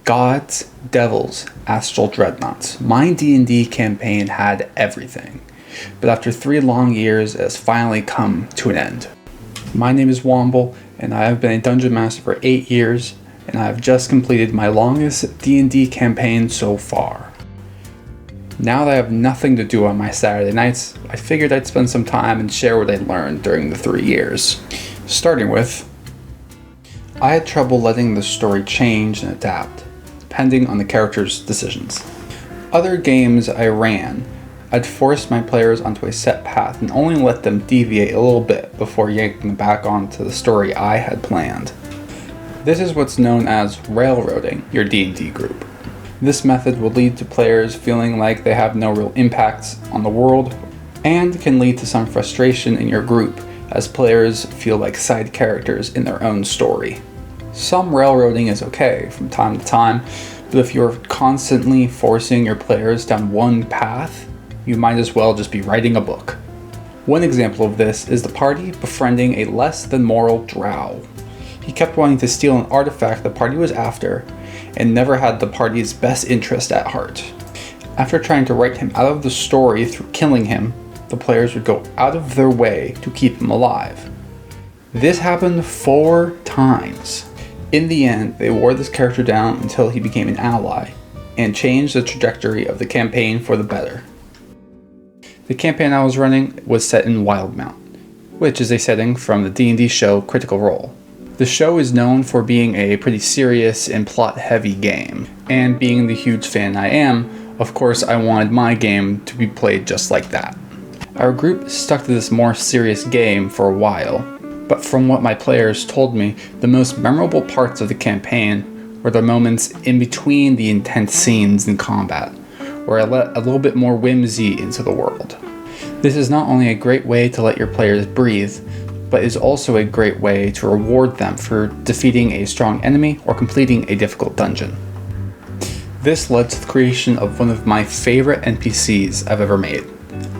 Gods, devils, astral dreadnoughts. My D&D campaign had everything. But after 3 long years, it has finally come to an end. My name is Womble, and I have been a Dungeon Master for 8 years, and I have just completed my longest D&D campaign so far. Now that I have nothing to do on my Saturday nights, I figured I'd spend some time and share what I learned during the 3 years. Starting with, I had trouble letting the story change and adapt, depending on the character's decisions. Other games I ran, I'd force my players onto a set path and only let them deviate a little bit before yanking them back onto the story I had planned. This is what's known as railroading your D&D group. This method will lead to players feeling like they have no real impact on the world, and can lead to some frustration in your group as players feel like side characters in their own story. Some railroading is okay from time to time, but if you're constantly forcing your players down one path, you might as well just be writing a book. One example of this is the party befriending a less than moral drow. He kept wanting to steal an artifact the party was after, and never had the party's best interest at heart. After trying to write him out of the story through killing him, the players would go out of their way to keep him alive. This happened 4 times. In the end, they wore this character down until he became an ally, and changed the trajectory of the campaign for the better. The campaign I was running was set in Wildmount, which is a setting from the D&D show Critical Role. The show is known for being a pretty serious and plot-heavy game, and being the huge fan I am, of course I wanted my game to be played just like that. Our group stuck to this more serious game for a while, but from what my players told me, the most memorable parts of the campaign were the moments in between the intense scenes in combat, where I let a little bit more whimsy into the world. This is not only a great way to let your players breathe, but is also a great way to reward them for defeating a strong enemy or completing a difficult dungeon. This led to the creation of one of my favorite NPCs I've ever made,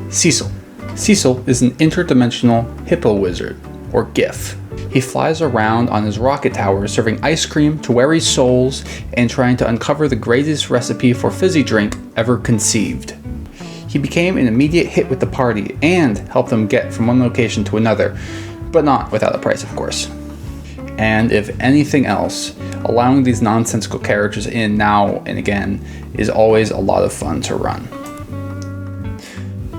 Cecil. Cecil is an interdimensional hippo wizard, or GIF. He flies around on his rocket tower serving ice cream to weary souls and trying to uncover the greatest recipe for fizzy drink ever conceived. He became an immediate hit with the party and helped them get from one location to another, but not without a price, of course. And if anything else, allowing these nonsensical characters in now and again is always a lot of fun to run.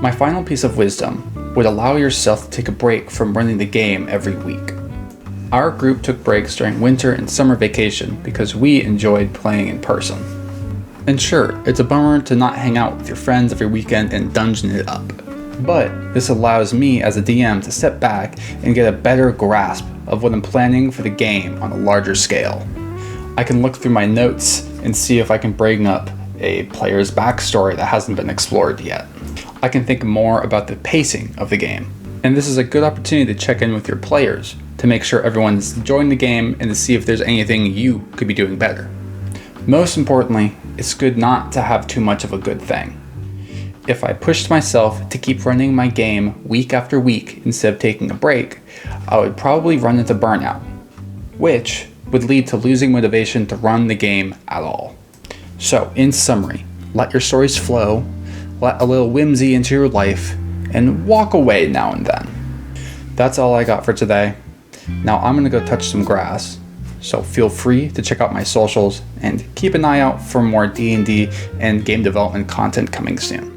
My final piece of wisdom would allow yourself to take a break from running the game every week. Our group took breaks during winter and summer vacation because we enjoyed playing in person. And sure, it's a bummer to not hang out with your friends every weekend and dungeon it up. But this allows me as a DM to step back and get a better grasp of what I'm planning for the game on a larger scale. I can look through my notes and see if I can bring up a player's backstory that hasn't been explored yet. I can think more about the pacing of the game. And this is a good opportunity to check in with your players to make sure everyone's enjoying the game and to see if there's anything you could be doing better. Most importantly, it's good not to have too much of a good thing. If I pushed myself to keep running my game week after week instead of taking a break, I would probably run into burnout, which would lead to losing motivation to run the game at all. So, in summary, let your stories flow, let a little whimsy into your life, and walk away now and then. That's all I got for today. Now I'm gonna go touch some grass, so feel free to check out my socials and keep an eye out for more D&D and game development content coming soon.